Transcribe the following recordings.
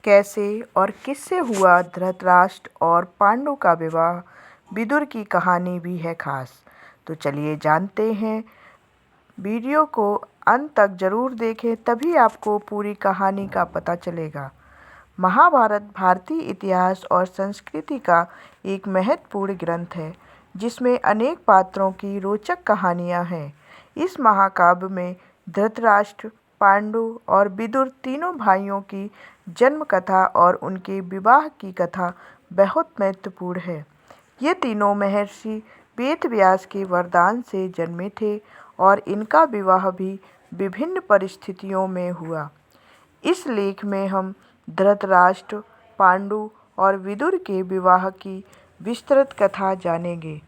कैसे और किससे हुआ धृतराष्ट्र और पांडु का विवाह, विदुर की कहानी भी है खास। तो चलिए जानते हैं। वीडियो को अंत तक जरूर देखें, तभी आपको पूरी कहानी का पता चलेगा। महाभारत भारतीय इतिहास और संस्कृति का एक महत्वपूर्ण ग्रंथ है, जिसमें अनेक पात्रों की रोचक कहानियां हैं। इस महाकाव्य में धृतराष्ट्र, पांडु और विदुर तीनों भाइयों की जन्म कथा और उनके विवाह की कथा बहुत महत्वपूर्ण है। ये तीनों महर्षि वेदव्यास के वरदान से जन्मे थे और इनका विवाह भी विभिन्न परिस्थितियों में हुआ। इस लेख में हम धृतराष्ट्र, पांडु और विदुर के विवाह की विस्तृत कथा जानेंगे।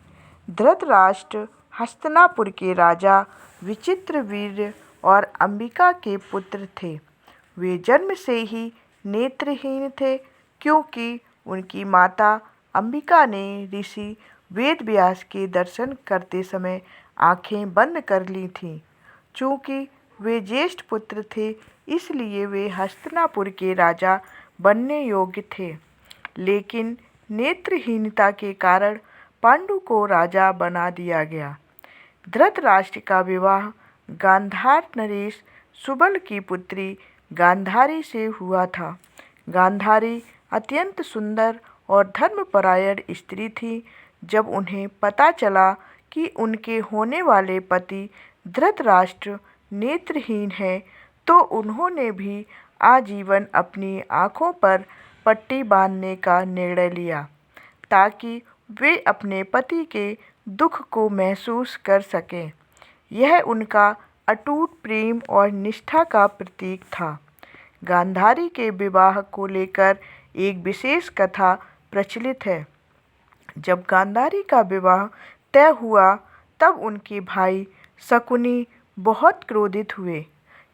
धृतराष्ट्र हस्तिनापुर के राजा विचित्रवीर्य और अंबिका के पुत्र थे। वे जन्म से ही नेत्रहीन थे, क्योंकि उनकी माता अंबिका ने ऋषि वेदव्यास के दर्शन करते समय आंखें बंद कर ली थीं। चूँकि वे ज्येष्ठ पुत्र थे, इसलिए वे हस्तिनापुर के राजा बनने योग्य थे। लेकिन नेत्रहीनता के कारण पांडु को राजा बना दिया गया। धृतराष्ट्र का विवाह गांधार नरेश सुबल की पुत्री गांधारी से हुआ था। गांधारी अत्यंत सुंदर और धर्मपरायण स्त्री थी। जब उन्हें पता चला कि उनके होने वाले पति धृतराष्ट्र नेत्रहीन है, तो उन्होंने भी आजीवन अपनी आँखों पर पट्टी बांधने का निर्णय लिया, ताकि वे अपने पति के दुख को महसूस कर सकें। यह उनका अटूट प्रेम और निष्ठा का प्रतीक था। गांधारी के विवाह को लेकर एक विशेष कथा प्रचलित है। जब गांधारी का विवाह तय हुआ, तब उनके भाई शकुनी बहुत क्रोधित हुए,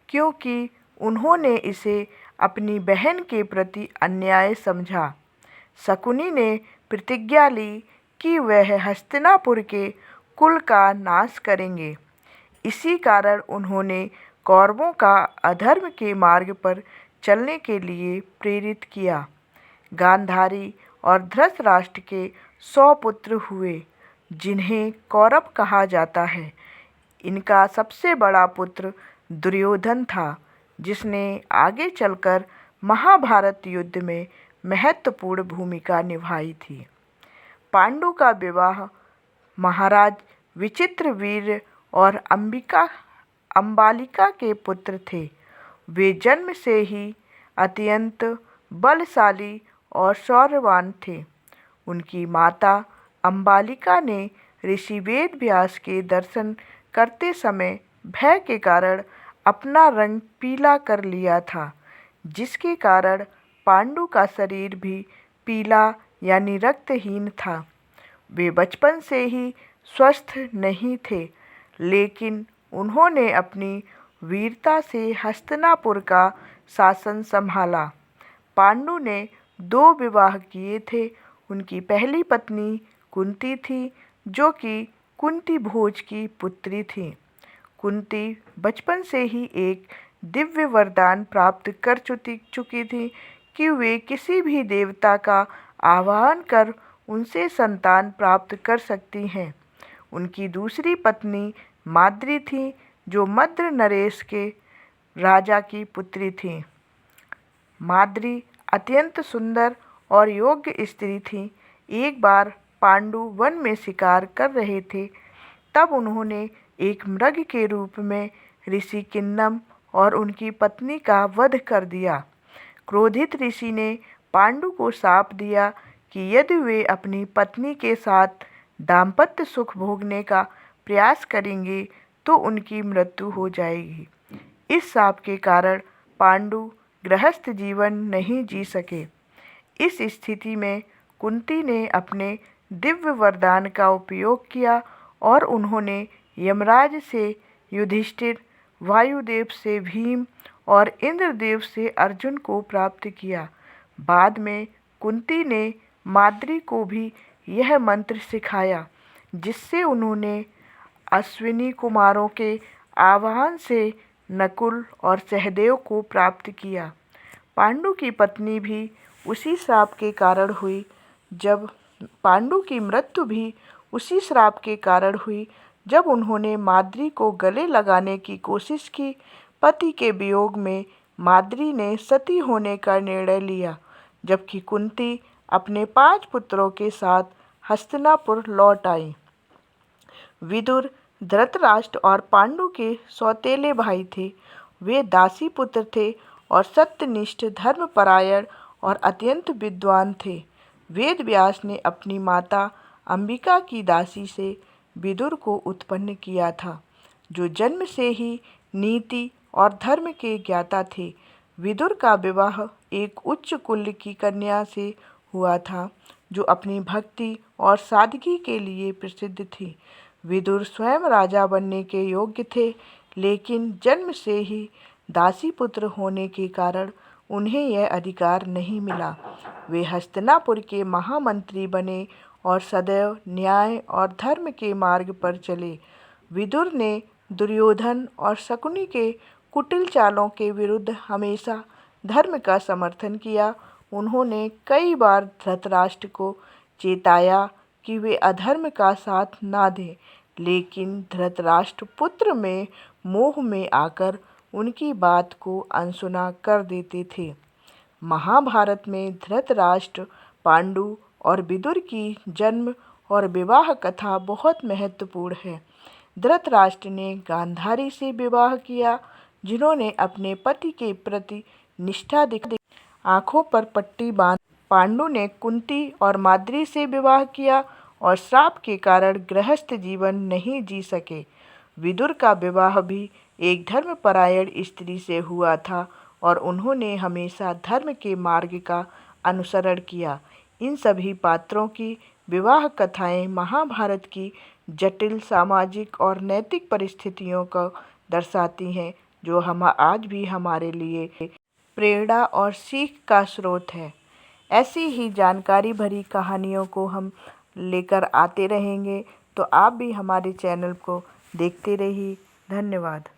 क्योंकि उन्होंने इसे अपनी बहन के प्रति अन्याय समझा। शकुनी ने प्रतिज्ञा ली कि वह हस्तिनापुर के कुल का नाश करेंगे। इसी कारण उन्होंने कौरवों का अधर्म के मार्ग पर चलने के लिए प्रेरित किया। गांधारी और धृतराष्ट्र के 100 पुत्र हुए, जिन्हें कौरव कहा जाता है। इनका सबसे बड़ा पुत्र दुर्योधन था, जिसने आगे चलकर महाभारत युद्ध में महत्वपूर्ण भूमिका निभाई थी। पांडु का विवाह महाराज विचित्रवीर्य और अंबालिका के पुत्र थे। वे जन्म से ही अत्यंत बलशाली और शौर्यवान थे। उनकी माता अंबालिका ने ऋषि वेदव्यास के दर्शन करते समय भय के कारण अपना रंग पीला कर लिया था, जिसके कारण पांडु का शरीर भी पीला यानी रक्तहीन था। वे बचपन से ही स्वस्थ नहीं थे, लेकिन उन्होंने अपनी वीरता से हस्तिनापुर का शासन संभाला। पांडु ने 2 विवाह किए थे। उनकी पहली पत्नी कुंती थी, जो कि कुंती भोज की पुत्री थी। कुंती बचपन से ही एक दिव्य वरदान प्राप्त कर चुकी थी कि वे किसी भी देवता का आवाहन कर उनसे संतान प्राप्त कर सकती हैं। उनकी दूसरी पत्नी माद्री थी, जो मद्र नरेश के राजा की पुत्री थी। माद्री अत्यंत सुंदर और योग्य स्त्री थी। एक बार पांडु वन में शिकार कर रहे थे, तब उन्होंने एक मृग के रूप में ऋषि किन्नम और उनकी पत्नी का वध कर दिया। क्रोधित ऋषि ने पांडु को शाप दिया कि यदि वे अपनी पत्नी के साथ दाम्पत्य सुख भोगने का प्रयास करेंगे, तो उनकी मृत्यु हो जाएगी। इस शाप के कारण पांडु गृहस्थ जीवन नहीं जी सके। इस स्थिति में कुंती ने अपने दिव्य वरदान का उपयोग किया और उन्होंने यमराज से युधिष्ठिर, वायुदेव से भीम और इंद्रदेव से अर्जुन को प्राप्त किया। बाद में कुंती ने माद्री को भी यह मंत्र सिखाया, जिससे उन्होंने अश्विनी कुमारों के आह्वान से नकुल और सहदेव को प्राप्त किया। पांडु की पत्नी भी उसी श्राप के कारण हुई। जब पांडु की मृत्यु भी उसी श्राप के कारण हुई जब उन्होंने माद्री को गले लगाने की कोशिश की। पति के वियोग में माद्री ने सती होने का निर्णय लिया, जबकि कुंती अपने 5 पुत्रों के साथ हस्तिनापुर लौट आई। विदुर धृतराष्ट्र और पांडु के सौतेले भाई थे। वे दासी पुत्र थे और सत्यनिष्ठ, धर्मपरायण और अत्यंत विद्वान थे। वेद व्यास ने अपनी माता अंबिका की दासी से विदुर को उत्पन्न किया था, जो जन्म से ही नीति और धर्म के ज्ञाता थे। विदुर का विवाह एक उच्च कुल की कन्या से हुआ था, जो अपनी भक्ति और सादगी के लिए प्रसिद्ध थी। विदुर स्वयं राजा बनने के योग्य थे, लेकिन जन्म से ही दासी पुत्र होने के कारण उन्हें यह अधिकार नहीं मिला। वे हस्तिनापुर के महामंत्री बने और सदैव न्याय और धर्म के मार्ग पर चले। विदुर ने दुर्योधन और शकुनी के कुटिल चालों के विरुद्ध हमेशा धर्म का समर्थन किया। उन्होंने कई बार धृतराष्ट्र को चेताया कि वे अधर्म का साथ ना दें, लेकिन धृतराष्ट्र पुत्र में मोह में आकर उनकी बात को अनसुना कर देते थे। महाभारत में धृतराष्ट्र, पांडु और विदुर की जन्म और विवाह कथा बहुत महत्वपूर्ण है। धृतराष्ट्र ने गांधारी से विवाह किया, जिन्होंने अपने पति के प्रति निष्ठा दिखाई। आंखों पर पट्टी बांध पांडु ने कुंती और माद्री से विवाह किया और श्राप के कारण गृहस्थ जीवन नहीं जी सके। विदुर का विवाह भी एक धर्मपरायण स्त्री से हुआ था और उन्होंने हमेशा धर्म के मार्ग का अनुसरण किया। इन सभी पात्रों की विवाह कथाएं महाभारत की जटिल सामाजिक और नैतिक परिस्थितियों को दर्शाती हैं, जो हम आज भी हमारे लिए प्रेरणा और सीख का स्रोत है। ऐसी ही जानकारी भरी कहानियों को हम लेकर आते रहेंगे, तो आप भी हमारे चैनल को देखते रहिए। धन्यवाद।